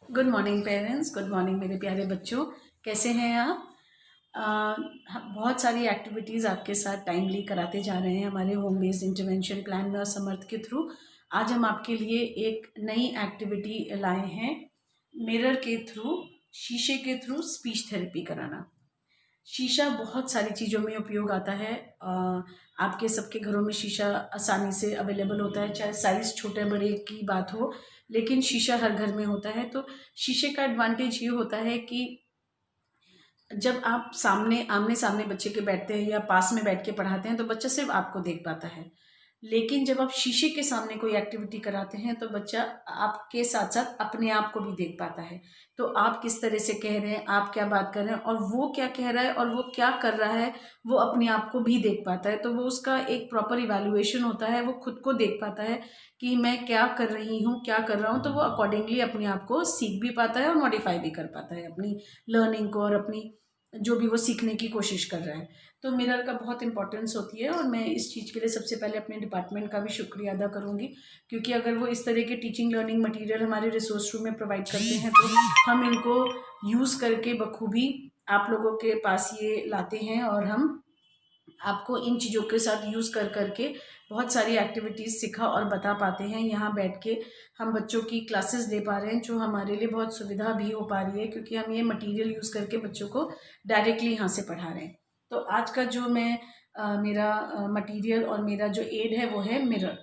Good morning parents, good morning मेरे प्यारे बच्चों। कैसे हैं आप? हम बहुत सारी एक्टिविटीज़ आपके साथ टाइमली कराते जा रहे हैं हमारे होम बेस्ड इंटरवेंशन प्लान में और समर्थ के थ्रू। आज हम आपके लिए एक नई एक्टिविटी लाए हैं, मिरर के थ्रू, शीशे के थ्रू स्पीच थेरेपी कराना। शीशा बहुत सारी चीज़ों में उपयोग आता है। आपके सबके घरों में शीशा आसानी से अवेलेबल होता है, चाहे साइज़ छोटे बड़े की बात हो, लेकिन शीशा हर घर में होता है। तो शीशे का एडवांटेज ये होता है कि जब आप सामने आमने सामने बच्चे के बैठते हैं या पास में बैठ के पढ़ाते हैं तो बच्चा सिर्फ आपको देख पाता है। लेकिन जब आप शीशे के सामने कोई एक्टिविटी कराते हैं तो बच्चा आपके साथ साथ अपने आप को भी देख पाता है। तो आप किस तरह से कह रहे हैं, आप क्या बात कर रहे हैं और वो क्या कह रहा है और वो क्या कर रहा है, वो अपने आप को भी देख पाता है। तो वो उसका एक प्रॉपर इवैल्यूएशन होता है, वो खुद को देख पाता है कि मैं क्या कर रही हूँ, क्या कर रहा हूँ। तो वो अकॉर्डिंगली अपने आप को सीख भी पाता है और मॉडिफाई भी कर पाता है अपनी लर्निंग को और अपनी जो भी वो सीखने की कोशिश कर रहा है। तो मिरर का बहुत इंपॉर्टेंस होती है और मैं इस चीज़ के लिए सबसे पहले अपने डिपार्टमेंट का भी शुक्रिया अदा करूँगी, क्योंकि अगर वो इस तरह के टीचिंग लर्निंग मटेरियल हमारे रिसोर्स रूम में प्रोवाइड करते हैं तो हम इनको यूज़ करके बखूबी आप लोगों के पास ये लाते हैं और हम आपको इन चीज़ों के साथ यूज़ कर करके बहुत सारी एक्टिविटीज़ सिखा और बता पाते हैं। यहाँ बैठ के हम बच्चों की क्लासेस ले पा रहे हैं, जो हमारे लिए बहुत सुविधा भी हो पा रही है, क्योंकि हम ये मटेरियल यूज़ करके बच्चों को डायरेक्टली यहाँ से पढ़ा रहे हैं। तो आज का जो मेरा मटेरियल और मेरा जो एड है वो है मिरर।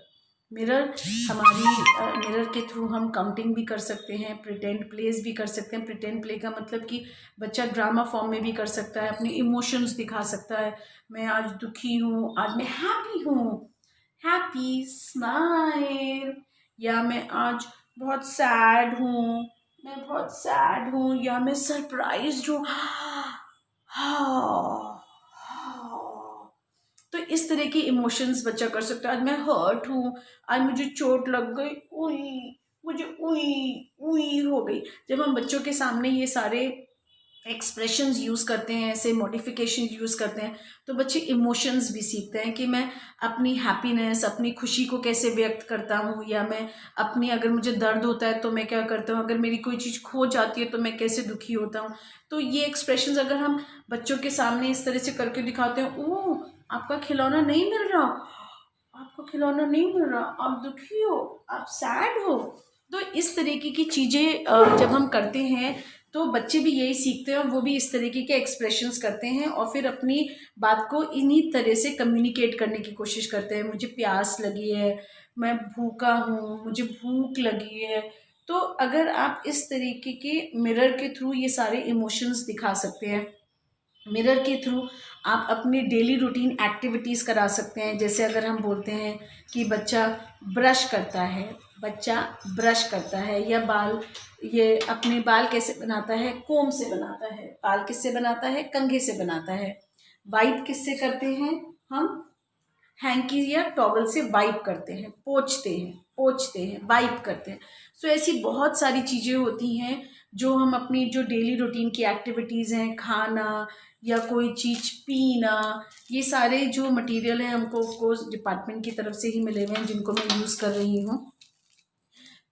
मिरर हमारी मिरर के थ्रू हम काउंटिंग भी कर सकते हैं, प्रिटेंड प्लेस भी कर सकते हैं। प्रिटेंड प्ले का मतलब कि बच्चा ड्रामा फॉर्म में भी कर सकता है, अपने इमोशंस दिखा सकता है। मैं आज दुखी हूँ, आज मैं हैप्पी हूँ, हैप्पी स्माइल। या मैं आज बहुत सैड हूँ, मैं बहुत सैड हूँ। या मैं सरप्राइज्ड हूँ, हाँ। तो इस तरह के इमोशंस बच्चा कर सकता है। आज मैं हर्ट हूँ, आज मुझे चोट लग गई, उई, मुझे उई उई हो गई। जब हम बच्चों के सामने ये सारे एक्सप्रेशंस यूज़ करते हैं, ऐसे मॉडिफिकेशन यूज़ करते हैं, तो बच्चे इमोशंस भी सीखते हैं कि मैं अपनी हैप्पीनेस, अपनी खुशी को कैसे व्यक्त करता हूँ। या मैं अपनी, अगर मुझे दर्द होता है तो मैं क्या करता हूँ, अगर मेरी कोई चीज़ खो जाती है तो मैं कैसे दुखी होता हूँ। तो ये एक्सप्रेशंस अगर हम बच्चों के सामने इस तरह से करके दिखाते हैं, ओह आपका खिलौना नहीं मिल रहा, आपको खिलौना नहीं मिल रहा, आप दुखी हो, आप सैड हो। तो इस तरीके की चीज़ें जब हम करते हैं तो बच्चे भी यही सीखते हैं और वो भी इस तरीके के एक्सप्रेशंस करते हैं और फिर अपनी बात को इन्हीं तरह से कम्युनिकेट करने की कोशिश करते हैं। मुझे प्यास लगी है, मैं भूखा हूँ, मुझे भूख लगी है। तो अगर आप इस तरीके के मिरर के थ्रू ये सारे इमोशंस दिखा सकते हैं, मिरर के थ्रू आप अपनी डेली रूटीन एक्टिविटीज़ करा सकते हैं। जैसे अगर हम बोलते हैं कि बच्चा ब्रश करता है, बच्चा ब्रश करता है, या बाल, ये अपने बाल कैसे बनाता है, कोम से बनाता है। बाल किससे बनाता है, कंघे से बनाता है। वाइप किससे करते हैं, हम हैंकी या टॉवल से वाइप करते हैं, पोंछते हैं, वाइप करते हैं। सो ऐसी बहुत सारी चीज़ें होती हैं जो हम अपनी जो डेली रूटीन की एक्टिविटीज़ हैं, खाना या कोई चीज़ पीना, ये सारे जो मटेरियल हैं हमको कोर्स डिपार्टमेंट की तरफ से ही मिले हुए हैं, जिनको मैं यूज़ कर रही हूँ।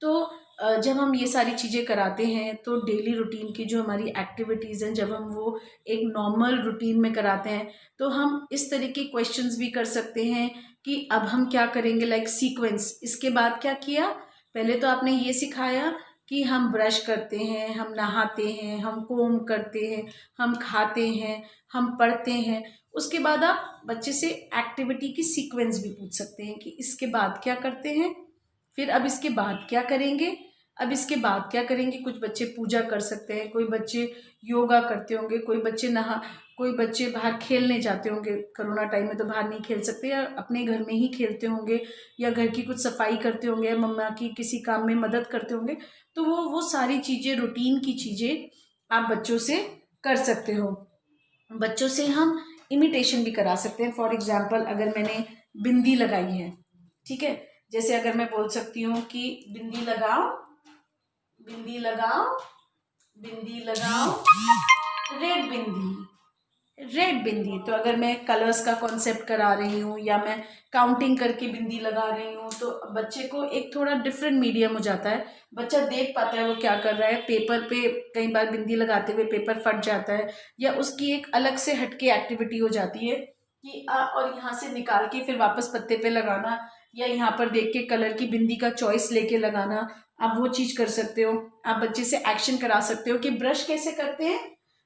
तो जब हम ये सारी चीज़ें कराते हैं तो डेली रूटीन की जो हमारी एक्टिविटीज़ हैं, जब हम वो एक नॉर्मल रूटीन में कराते हैं तो हम इस तरह के क्वेश्चंस भी कर सकते हैं कि अब हम क्या करेंगे, लाइक सीक्वेंस, इसके बाद क्या किया। पहले तो आपने ये सिखाया कि हम ब्रश करते हैं, हम नहाते हैं, हम कोम करते हैं, हम खाते हैं, हम पढ़ते हैं। उसके बाद आप बच्चे से एक्टिविटी की सीक्वेंस भी पूछ सकते हैं कि इसके बाद क्या करते हैं, फिर अब इसके बाद क्या करेंगे, अब इसके बाद क्या करेंगे। कुछ बच्चे पूजा कर सकते हैं, कोई बच्चे योगा करते होंगे, कोई बच्चे बाहर खेलने जाते होंगे। कोरोना टाइम में तो बाहर नहीं खेल सकते, या अपने घर में ही खेलते होंगे, या घर की कुछ सफाई करते होंगे, या मम्मा की किसी काम में मदद करते होंगे। तो वो सारी चीज़ें, रूटीन की चीज़ें आप बच्चों से कर सकते हो। बच्चों से हम इमिटेशन भी करा सकते हैं। फॉर एग्जाम्पल, अगर मैंने बिंदी लगाई है, ठीक है, जैसे अगर मैं बोल सकती हूँ कि बिंदी लगाओ, बिंदी लगाओ, बिंदी लगाओ, रेड बिंदी, रेड बिंदी, तो अगर मैं कलर्स का कॉन्सेप्ट करा रही हूँ या मैं काउंटिंग करके बिंदी लगा रही हूँ तो बच्चे को एक थोड़ा डिफरेंट मीडियम हो जाता है, बच्चा देख पाता है वो क्या कर रहा है। पेपर पे कई बार बिंदी लगाते हुए पेपर फट जाता है या उसकी एक अलग से हटके एक्टिविटी हो जाती है कि और यहाँ से निकाल के फिर वापस पत्ते पे लगाना या यहाँ पर देख के कलर की बिंदी का चॉइस लेके लगाना, आप वो चीज़ कर सकते हो। आप बच्चे से एक्शन करा सकते हो कि ब्रश कैसे करते हैं,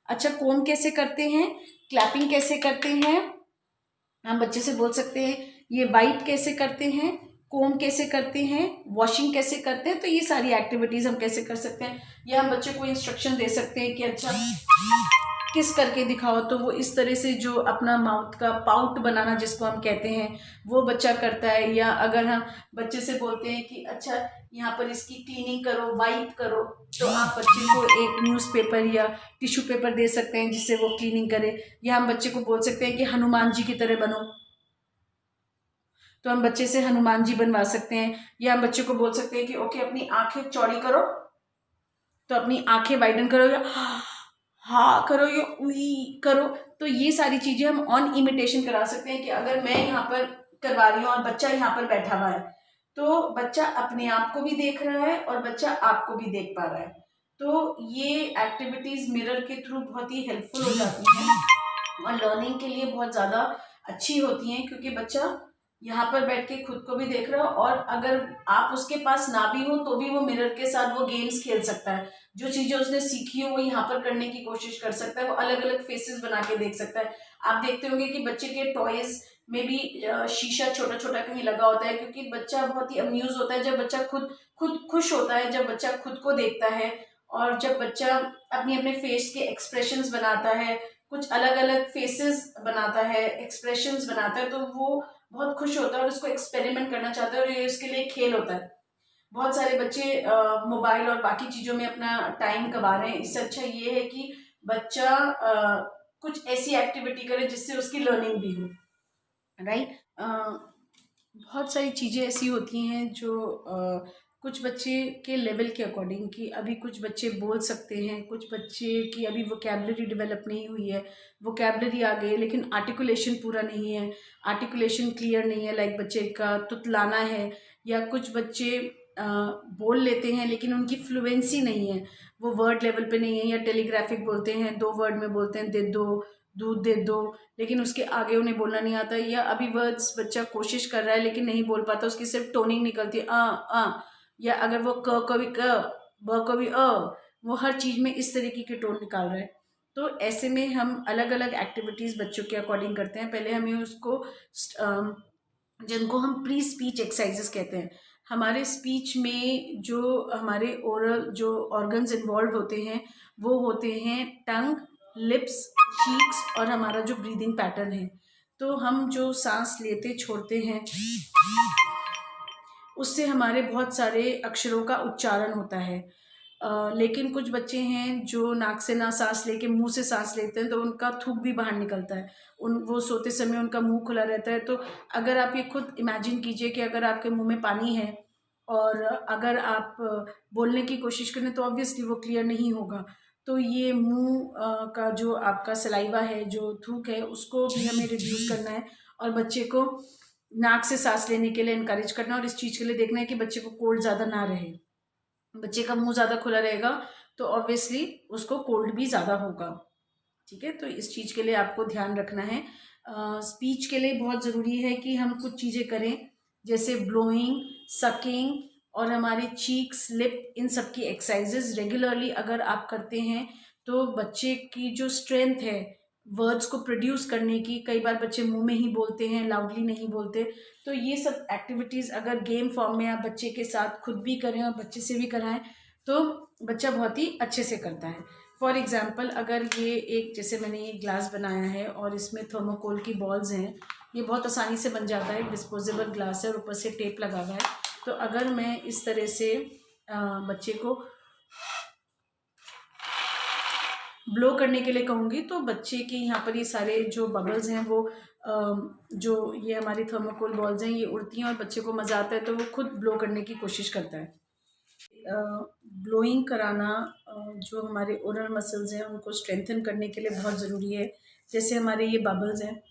अच्छा कोम कैसे करते हैं, क्लैपिंग कैसे करते हैं। हम बच्चे से बोल सकते हैं ये वाइप कैसे करते हैं, कोम कैसे करते हैं, वॉशिंग कैसे करते हैं। तो ये सारी एक्टिविटीज़ हम कैसे कर सकते हैं, या हम बच्चे को इंस्ट्रक्शन दे सकते हैं कि अच्छा किस करके दिखाओ, तो वो इस तरह से जो अपना माउथ का पाउट बनाना जिसको हम कहते हैं वो बच्चा करता है। या अगर हम बच्चे से बोलते हैं कि अच्छा यहाँ पर इसकी क्लीनिंग करो, वाइप करो, तो आप बच्चे को एक न्यूज़पेपर या टिश्यू पेपर दे सकते हैं जिससे वो क्लीनिंग करे। या हम बच्चे को बोल सकते हैं कि हनुमान जी की तरह बनो, तो हम बच्चे से हनुमान जी बनवा सकते हैं। या हम बच्चे को बोल सकते हैं कि ओके अपनी आंखें चौड़ी करो, तो अपनी आंखें वाइडन करो या हाँ करो या उई करो। तो ये सारी चीजें हम ऑन इमिटेशन करा सकते हैं कि अगर मैं यहाँ पर करवा रही हूँ और बच्चा यहाँ पर बैठा हुआ है तो बच्चा अपने आप को भी देख रहा है और बच्चा आपको भी देख पा रहा है। तो ये एक्टिविटीज मिरर के थ्रू बहुत ही हेल्पफुल हो जाती हैं और लर्निंग के लिए बहुत ज़्यादा अच्छी होती हैं, क्योंकि बच्चा यहाँ पर बैठ के खुद को भी देख रहा हो और अगर आप उसके पास ना भी हो तो भी वो मिरर के साथ वो गेम्स खेल सकता है। जो चीज़ें उसने सीखी हो वो यहाँ पर करने की कोशिश कर सकता है, वो अलग अलग फेसेस बना के देख सकता है। आप देखते होंगे कि बच्चे के टॉयज में भी शीशा छोटा छोटा कहीं लगा होता है, क्योंकि बच्चा बहुत ही अम्यूज होता है जब बच्चा खुद खुद खुश होता है, जब बच्चा खुद को देखता है और जब बच्चा अपने अपने फेस के एक्सप्रेशंस बनाता है, कुछ अलग अलग फेसेस बनाता है, एक्सप्रेशंस बनाता है, तो वो बहुत खुश होता है और उसको एक्सपेरिमेंट करना चाहता है और ये उसके लिए खेल होता है। बहुत सारे बच्चे मोबाइल और बाकी चीज़ों में अपना टाइम गंवा रहे हैं, इससे अच्छा ये है कि बच्चा कुछ ऐसी एक्टिविटी करे जिससे उसकी लर्निंग भी हो, राइट। बहुत सारी चीज़ें ऐसी होती हैं जो कुछ बच्चे के लेवल के अकॉर्डिंग, कि अभी कुछ बच्चे बोल सकते हैं, कुछ बच्चे की अभी वोकैबुलरी डेवलप नहीं हुई है, वोकैबुलरी आ गई है लेकिन आर्टिकुलेशन पूरा नहीं है, आर्टिकुलेशन क्लियर नहीं है, लाइक बच्चे का तुतलाना है। या कुछ बच्चे बोल लेते हैं लेकिन उनकी फ्लुएंसी नहीं है, वो वर्ड लेवल पे नहीं है, या टेलीग्राफिक बोलते हैं, 2 वर्ड में बोलते हैं दे दो, दूध दे दो, लेकिन उसके आगे उन्हें बोलना नहीं आता। या अभी वर्ड्स बच्चा कोशिश कर रहा है लेकिन नहीं बोल पाता, उसकी सिर्फ टोनिंग निकलती है आ। या अगर वो क कभी क, ब कभी अ, वो हर चीज़ में इस तरीके की टोन निकाल रहा है। तो ऐसे में हम अलग अलग एक्टिविटीज़ बच्चों के अकॉर्डिंग करते हैं। पहले हमें उसको जिनको हम प्री स्पीच एक्सरसाइजेस कहते हैं, हमारे स्पीच में जो हमारे ओरल जो ऑर्गन्स इन्वॉल्व होते हैं वो होते हैं टंग, लिप्स, चीक्स और हमारा जो ब्रीदिंग पैटर्न है। तो हम जो सांस लेते छोड़ते हैं उससे हमारे बहुत सारे अक्षरों का उच्चारण होता है। लेकिन कुछ बच्चे हैं जो नाक से ना सांस लेके मुंह से सांस लेते हैं तो उनका थूक भी बाहर निकलता है, वो सोते समय उनका मुंह खुला रहता है। तो अगर आप ये खुद इमेजिन कीजिए कि अगर आपके मुंह में पानी है और अगर आप बोलने की कोशिश करें तो ऑब्वियसली वो क्लियर नहीं होगा। तो ये मुंह का जो आपका सलाइवा है, जो थूक है, उसको भी हमें रिड्यूस करना है और बच्चे को नाक से सांस लेने के लिए इनकरेज करना है। और इस चीज़ के लिए देखना है कि बच्चे को कोल्ड ज़्यादा ना रहे। बच्चे का मुंह ज़्यादा खुला रहेगा तो ऑब्वियसली उसको कोल्ड भी ज़्यादा होगा, ठीक है। तो इस चीज़ के लिए आपको ध्यान रखना है। स्पीच के लिए बहुत ज़रूरी है कि हम कुछ चीज़ें करें जैसे ब्लोइंग, सकिंग और हमारे चीक्स, लिप, इन सब की एक्सरसाइजेज रेगुलरली अगर आप करते हैं तो बच्चे की जो स्ट्रेंथ है वर्ड्स को प्रोड्यूस करने की, कई बार बच्चे मुंह में ही बोलते हैं, लाउडली नहीं बोलते, तो ये सब एक्टिविटीज़ अगर गेम फॉर्म में आप बच्चे के साथ खुद भी करें और बच्चे से भी कराएं तो बच्चा बहुत ही अच्छे से करता है। फॉर एग्ज़ाम्पल अगर ये एक, जैसे मैंने ये ग्लास बनाया है और इसमें थर्मोकोल की बॉल्स हैं, ये बहुत आसानी से बन जाता है, डिस्पोजेबल ग्लास है और ऊपर से टेप लगा हुआ है। तो अगर मैं इस तरह से बच्चे को ब्लो करने के लिए कहूँगी तो बच्चे के यहाँ पर ये सारे जो बबल्स हैं वो जो ये हमारी थर्मोकोल बॉल्स हैं ये उड़ती हैं और बच्चे को मज़ा आता है तो वो खुद ब्लो करने की कोशिश करता है। ब्लोइंग कराना जो हमारे ओरल मसल्स हैं उनको स्ट्रेंथन करने के लिए बहुत ज़रूरी है। जैसे हमारे ये बबल्स हैं।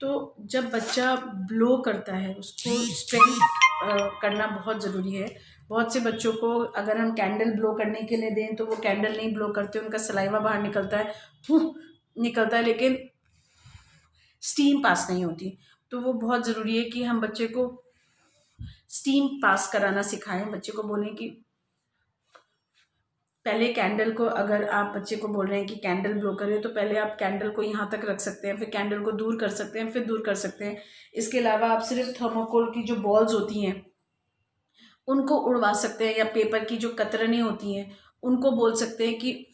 तो जब बच्चा ब्लो करता है उसको स्ट्रेंथ करना बहुत ज़रूरी है। बहुत से बच्चों को अगर हम कैंडल ब्लो करने के लिए दें तो वो कैंडल नहीं ब्लो करते, उनका सलाइवा बाहर निकलता है, फूह निकलता है, लेकिन स्टीम पास नहीं होती। तो वो बहुत ज़रूरी है कि हम बच्चे को स्टीम पास कराना सिखाएं। बच्चे को बोलें कि पहले कैंडल को, अगर आप बच्चे को बोल रहे हैं कि कैंडल ब्लो करें, तो पहले आप कैंडल को यहाँ तक रख सकते हैं, फिर कैंडल को दूर कर सकते हैं, फिर दूर कर सकते हैं। इसके अलावा आप सिर्फ थर्मोकोल की जो बॉल्स होती हैं उनको उड़वा सकते हैं, या पेपर की जो कतरनें होती हैं उनको बोल सकते हैं कि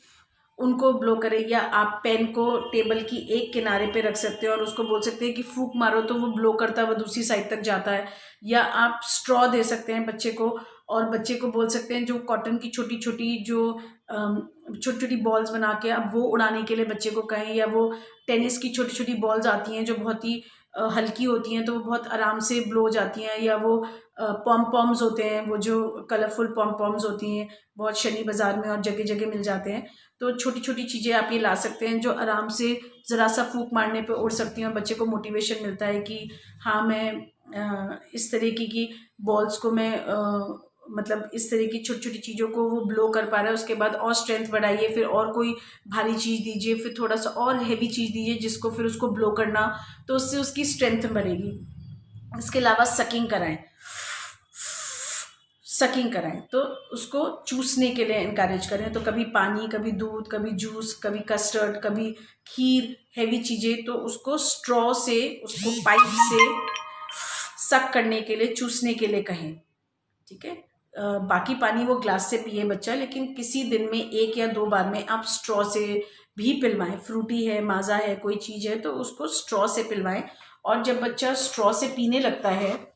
उनको ब्लो करें, या आप पेन को टेबल की एक किनारे पे रख सकते हैं और उसको बोल सकते हैं कि फूंक मारो, तो वो ब्लो करता है, वो दूसरी साइड तक जाता है। या आप स्ट्रॉ दे सकते हैं बच्चे को, और बच्चे को बोल सकते हैं जो कॉटन की छोटी छोटी जो छोटी छोटी बॉल्स बना के अब वो उड़ाने के लिए बच्चे को कहें, या वो टेनिस की छोटी छोटी बॉल्स आती हैं जो बहुत ही हल्की होती हैं, तो वो बहुत आराम से ब्लो हो जाती हैं। या वो पॉम पॉम्स होते हैं, वो जो कलरफुल पॉम पॉम्स होती हैं, बहुत शनि बाज़ार में और जगह जगह मिल जाते हैं। तो छोटी छोटी चीज़ें आप ये ला सकते हैं जो आराम से ज़रा सा फूंक मारने पे उड़ सकती हैं, और बच्चे को मोटिवेशन मिलता है कि हाँ मैं इस तरीके की बॉल्स को मैं मतलब इस तरह की छोटी छोटी चीज़ों को वो ब्लो कर पा रहा है। उसके बाद और स्ट्रेंथ बढ़ाइए, फिर और कोई भारी चीज़ दीजिए, फिर थोड़ा सा और हैवी चीज़ दीजिए जिसको फिर उसको ब्लो करना, तो उससे उसकी स्ट्रेंथ बढ़ेगी। इसके अलावा सकिंग कराएं, तो उसको चूसने के लिए इनकरेज करें। तो कभी पानी, कभी दूध, कभी जूस, कभी कस्टर्ड, कभी खीर, हैवी चीज़ें, तो उसको स्ट्रॉ से, उसको पाइप से सक करने के लिए, चूसने के लिए कहें। ठीक है। बाकी पानी वो ग्लास से पिए बच्चा, लेकिन किसी दिन में 1 या 2 बार में आप स्ट्रॉ से भी पिलवाएं। फ्रूटी है, माज़ा है, कोई चीज़ है, तो उसको स्ट्रॉ से पिलवाएं। और जब बच्चा स्ट्रॉ से पीने लगता है,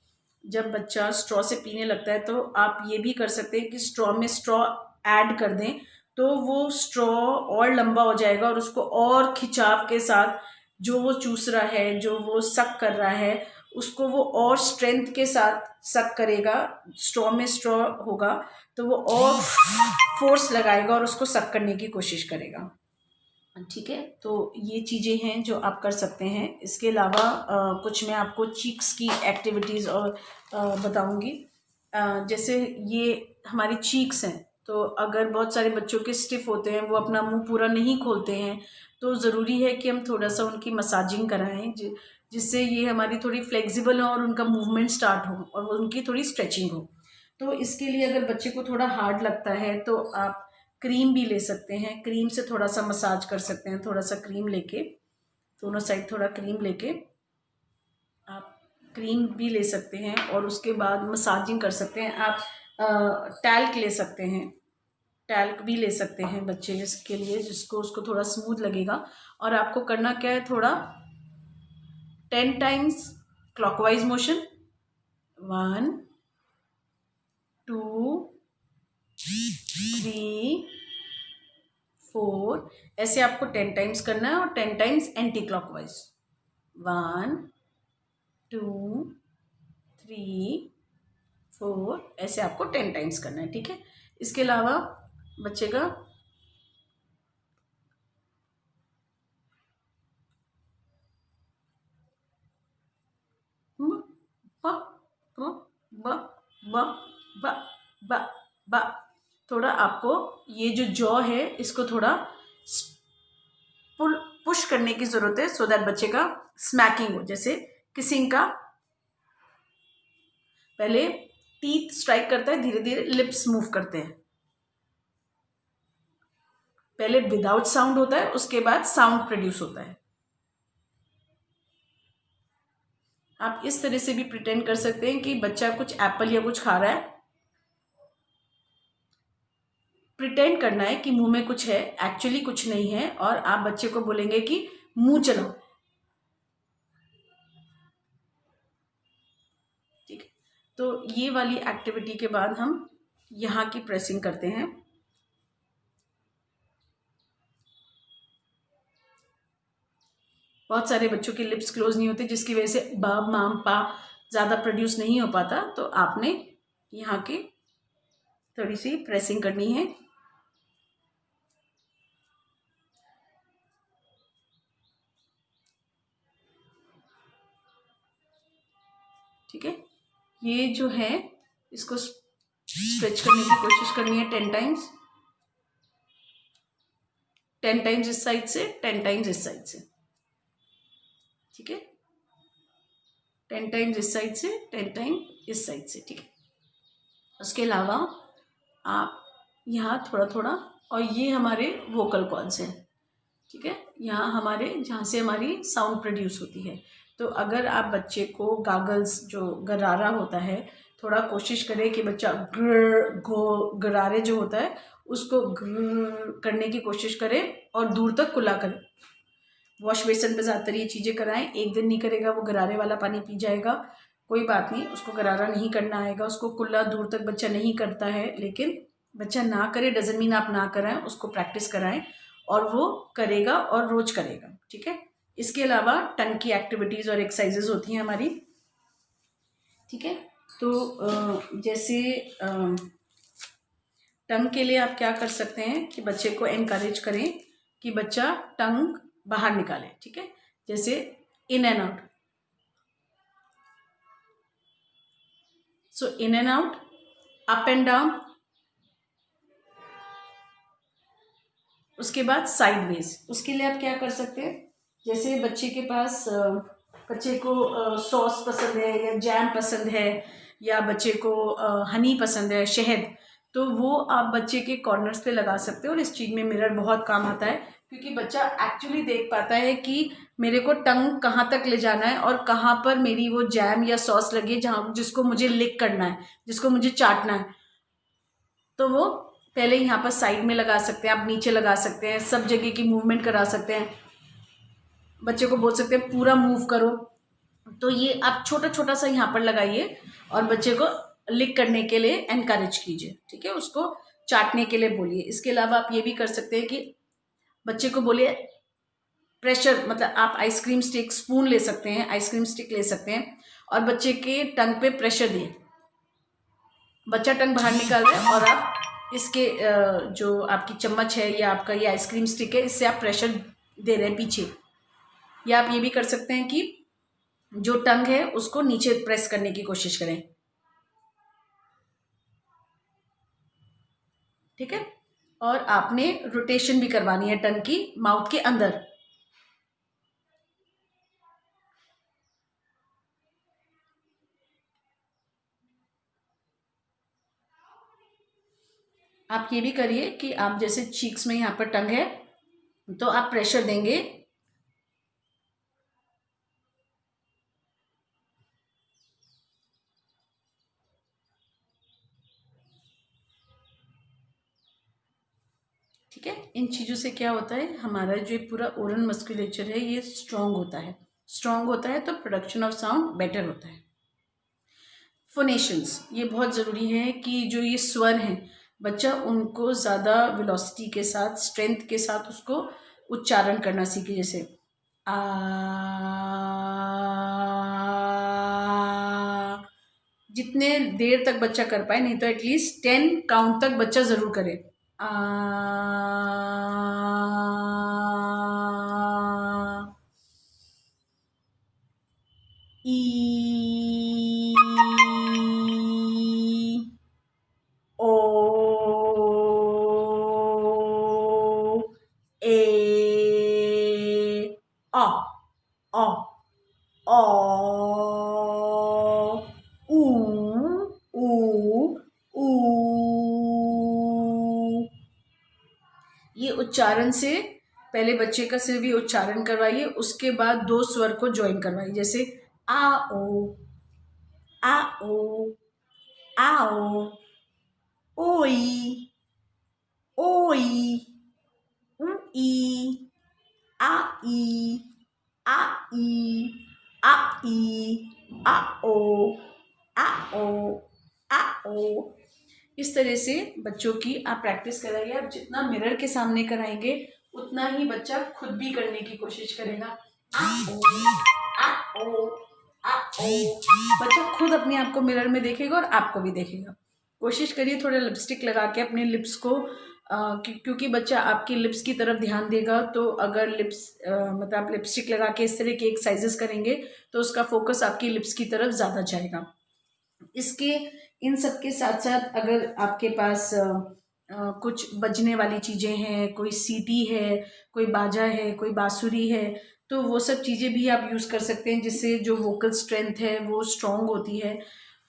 तो आप ये भी कर सकते हैं कि स्ट्रॉ में स्ट्रॉ ऐड कर दें, तो वो स्ट्रॉ और लंबा हो जाएगा और उसको और खिंचाव के साथ जो वो चूस रहा है, जो वो सक कर रहा है, उसको वो और स्ट्रेंथ के साथ सक करेगा। स्ट्रॉ में स्ट्रॉ होगा तो वो और फोर्स लगाएगा और उसको सक करने की कोशिश करेगा। ठीक है। तो ये चीज़ें हैं जो आप कर सकते हैं। इसके अलावा कुछ मैं आपको चीक्स की एक्टिविटीज़ और बताऊंगी। जैसे ये हमारी चीक्स हैं, तो अगर बहुत सारे बच्चों के स्टिफ होते हैं, वो अपना मुंह पूरा नहीं खोलते हैं, तो ज़रूरी है कि हम थोड़ा सा उनकी मसाजिंग कराएं, जिससे ये हमारी थोड़ी फ्लेक्सिबल हो और उनका मूवमेंट स्टार्ट हो और उनकी थोड़ी स्ट्रेचिंग हो। तो इसके लिए अगर बच्चे को थोड़ा हार्ड लगता है तो आप क्रीम भी ले सकते हैं, क्रीम से थोड़ा सा मसाज कर सकते हैं। थोड़ा सा क्रीम लेके, दोनों साइड थोड़ा क्रीम लेके आप क्रीम भी ले सकते हैं और उसके बाद मसाजिंग कर सकते हैं। आप टैल्क ले सकते हैं, टैल्क भी ले सकते हैं बच्चे के लिए, जिसको उसको थोड़ा स्मूथ लगेगा। और आपको करना क्या है, थोड़ा 10 टाइम्स क्लॉकवाइज मोशन, 1 2 3 4, ऐसे आपको 10 टाइम्स करना है और 10 टाइम्स एंटी क्लॉकवाइज, 1 2 3 4, ऐसे आपको 10 टाइम्स करना है। ठीक है। इसके अलावा बच्चे का ब ब ब ब ब ब ब, थोड़ा आपको ये जो जॉ है इसको थोड़ा पुश करने की जरूरत है, सो दैट बच्चे का स्मैकिंग हो। जैसे किसिंग का, पहले टीथ स्ट्राइक करता है, धीरे धीरे लिप्स मूव करते हैं। पहले विदाउट साउंड होता है, उसके बाद साउंड प्रोड्यूस होता है। आप इस तरह से भी प्रिटेंड कर सकते हैं कि बच्चा कुछ एप्पल या कुछ खा रहा है, प्रिटेंड करना है कि मुंह में कुछ है, एक्चुअली कुछ नहीं है, और आप बच्चे को बोलेंगे कि मुंह चलाओ। ठीक है। तो ये वाली एक्टिविटी के बाद हम यहाँ की प्रेसिंग करते हैं। बहुत सारे बच्चों के लिप्स क्लोज नहीं होते, जिसकी वजह से ब माम पा ज़्यादा प्रोड्यूस नहीं हो पाता। तो आपने यहाँ की थोड़ी सी प्रेसिंग करनी है। ये जो है इसको स्ट्रेच करने की कोशिश करनी है 10 टाइम्स, 10 टाइम्स इस साइड से, 10 टाइम्स इस साइड से, ठीक है, 10 टाइम्स इस साइड से, 10 टाइम इस साइड से, ठीक है। उसके अलावा आप यहाँ थोड़ा थोड़ा, और ये हमारे वोकल कॉर्ड्स हैं, ठीक है, यहाँ हमारे जहाँ से हमारी साउंड प्रोड्यूस होती है। तो अगर आप बच्चे को गागल्स जो गरारा होता है, थोड़ा कोशिश करें कि बच्चा गरारे जो होता है उसको करने की कोशिश करें और दूर तक कुल्ला करें। वॉश बेसन पे ज़्यादातर ये चीज़ें कराएं। एक दिन नहीं करेगा वो गरारे वाला पानी पी जाएगा, कोई बात नहीं, उसको गरारा नहीं करना आएगा, उसको कुल्ला दूर तक बच्चा नहीं करता है, लेकिन बच्चा ना करे डजंट मीन आप ना कराएं, उसको प्रैक्टिस कराएं और वो करेगा और रोज करेगा, ठीक है। इसके अलावा टंग की एक्टिविटीज़ और एक्सरसाइजेज होती हैं हमारी, ठीक है। तो जैसे टंग के लिए आप क्या कर सकते हैं कि बच्चे को एनकरेज करें कि बच्चा टंग बाहर निकाले, ठीक है, जैसे in and out, so in and out, up and down, उसके बाद साइडवेज। उसके लिए आप क्या कर सकते हैं, जैसे बच्चे के पास बच्चे को सॉस पसंद है या जैम पसंद है या बच्चे को हनी पसंद है, शहद, तो वो आप बच्चे के कॉर्नर्स पे लगा सकते हो। और इस चीज़ में मिरर बहुत काम आता है, क्योंकि बच्चा एक्चुअली देख पाता है कि मेरे को टंग कहाँ तक ले जाना है और कहाँ पर मेरी वो जैम या सॉस लगे जहाँ जिसको मुझे लिक करना है, जिसको मुझे चाटना है। तो वो पहले यहाँ पर साइड में लगा सकते हैं, आप नीचे लगा सकते हैं, सब जगह की मूवमेंट करा सकते हैं, बच्चे को बोल सकते हैं पूरा मूव करो। तो ये आप छोटा छोटा सा यहाँ पर लगाइए और बच्चे को लिक करने के लिए एनकरेज कीजिए, ठीक है, उसको चाटने के लिए बोलिए। इसके अलावा आप ये भी कर सकते हैं कि बच्चे को बोलिए प्रेशर, मतलब आप आइसक्रीम स्टिक, स्पून ले सकते हैं, आइसक्रीम स्टिक ले सकते हैं और बच्चे के टंग पे प्रेशर दिए। बच्चा टंग बाहर निकाल रहा है और आप इसके जो आपकी चम्मच है या आपका ये आइसक्रीम स्टिक है, इससे आप प्रेशर दे रहे हैं पीछे। या आप ये भी कर सकते हैं कि जो टंग है उसको नीचे प्रेस करने की कोशिश करें, ठीक है। और आपने रोटेशन भी करवानी है टंग की माउथ के अंदर। आप ये भी करिए कि आप जैसे चीक्स में यहाँ पर टंग है तो आप प्रेशर देंगे, ठीक है। इन चीज़ों से क्या होता है, हमारा जो पूरा ओरल मस्कुलेचर है ये स्ट्रांग होता है, स्ट्रांग होता है तो प्रोडक्शन ऑफ साउंड बेटर होता है। फोनेशंस, ये बहुत ज़रूरी है कि जो ये स्वर हैं बच्चा उनको ज़्यादा वेलोसिटी के साथ, स्ट्रेंथ के साथ उसको उच्चारण करना सीखे। जैसे आ, जितने देर तक बच्चा कर पाए, नहीं तो एटलीस्ट 10 काउंट तक बच्चा ज़रूर करे। आ, ई, ओ, ए, आ, आ, आ, ऊ, ऊ, ऊ। ये उच्चारण से पहले बच्चे का सिर्फ ये उच्चारण करवाइए, उसके बाद 2 स्वर को ज्वाइन करवाइए, जैसे आ ओ, आ ओ, आओ, ओई, ओई, उई, आई, आई, आई, आओ, आओ, आओ। इस तरह से बच्चों की आप प्रैक्टिस कराइए। आप जितना मिरर के सामने कराएंगे उतना ही बच्चा खुद भी करने की कोशिश करेगा। आओ, आओ, आओ। बच्चा खुद अपने आप को मिरर में देखेगा और आपको भी देखेगा। कोशिश करिए थोड़ा लिपस्टिक लगा के अपने लिप्स को, क्योंकि बच्चा आपकी लिप्स की तरफ ध्यान देगा, तो अगर लिप्स मतलब आप लिपस्टिक लगा के इस तरह के एक्सरसाइजेस करेंगे तो उसका फोकस आपकी लिप्स की तरफ ज़्यादा जाएगा। इसके इन सब के साथ साथ अगर आपके पास कुछ बजने वाली चीज़ें हैं, कोई सीटी है, कोई बाजा है, कोई बांसुरी है, तो वो सब चीज़ें भी आप यूज़ कर सकते हैं, जिससे जो वोकल स्ट्रेंथ है वो स्ट्रॉन्ग होती है।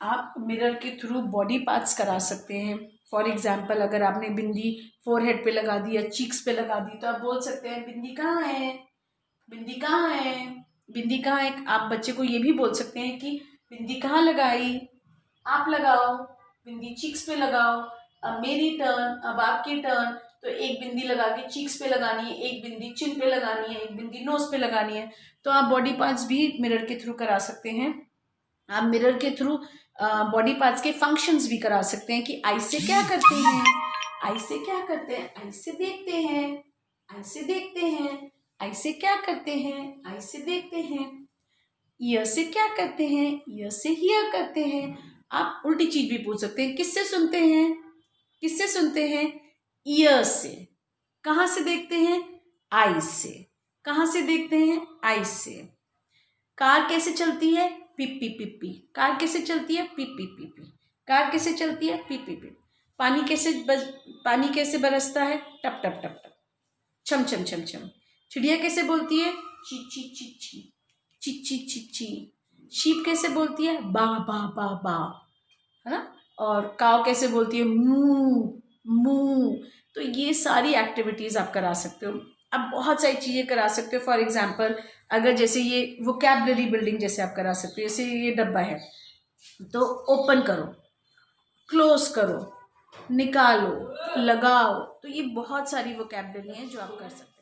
आप मिरर के थ्रू बॉडी पार्ट्स करा सकते हैं। फॉर एग्जाम्पल, अगर आपने बिंदी फोरहेड पे लगा दी या चीक्स पे लगा दी, तो आप बोल सकते हैं बिंदी कहाँ है, बिंदी कहाँ है, बिंदी कहाँ है। आप बच्चे को ये भी बोल सकते हैं कि बिंदी कहाँ लगाई, आप लगाओ, बिंदी चीक्स पे लगाओ। अब मेरी टर्न, अब आपकी टर्न। तो एक बिंदी लगा के चीक्स पे लगानी है, एक बिंदी चिन पे लगानी है, एक बिंदी नोज पे लगानी है। तो आप बॉडी पार्ट्स भी मिरर के थ्रू करा सकते हैं। आप मिरर के थ्रू बॉडी पार्ट्स के फंक्शंस भी करा सकते हैं कि आई से क्या करते हैं, आई से क्या करते हैं, आई से देखते हैं, आई से देखते हैं, आई से क्या करते हैं, आई से देखते हैं। ईयर से क्या करते हैं, ईयर से हियर करते हैं। आप उल्टी चीज भी पूछ सकते हैं, किससे सुनते हैं, किससे सुनते हैं, ईयर से। कहाँ से देखते हैं, आई से। कहाँ से देखते हैं, आई से। कार कैसे चलती है, पिप्पी पिप्पी। कार कैसे चलती है, पिप्पी पिप्पी। कार कैसे चलती है, पिप्पी पिप्पी। पानी कैसे बरसता है, टप टप टप टप, छम छम छम छम। चिड़िया कैसे बोलती है, ची ची ची ची, ची ची ची ची। शीप कैसे बोलती है, बा बा बा बा, है ना। और काव कैसे बोलती है, मू मू। तो ये सारी एक्टिविटीज आप करा सकते हो। आप बहुत सारी चीजें करा सकते हो। फॉर एग्जाम्पल, अगर जैसे ये वोकैबुलरी बिल्डिंग जैसे आप करा सकते हो, जैसे ये डब्बा है तो ओपन करो, क्लोज करो, निकालो, लगाओ। तो ये बहुत सारी वोकैबुलरी हैं जो आप कर सकते हो।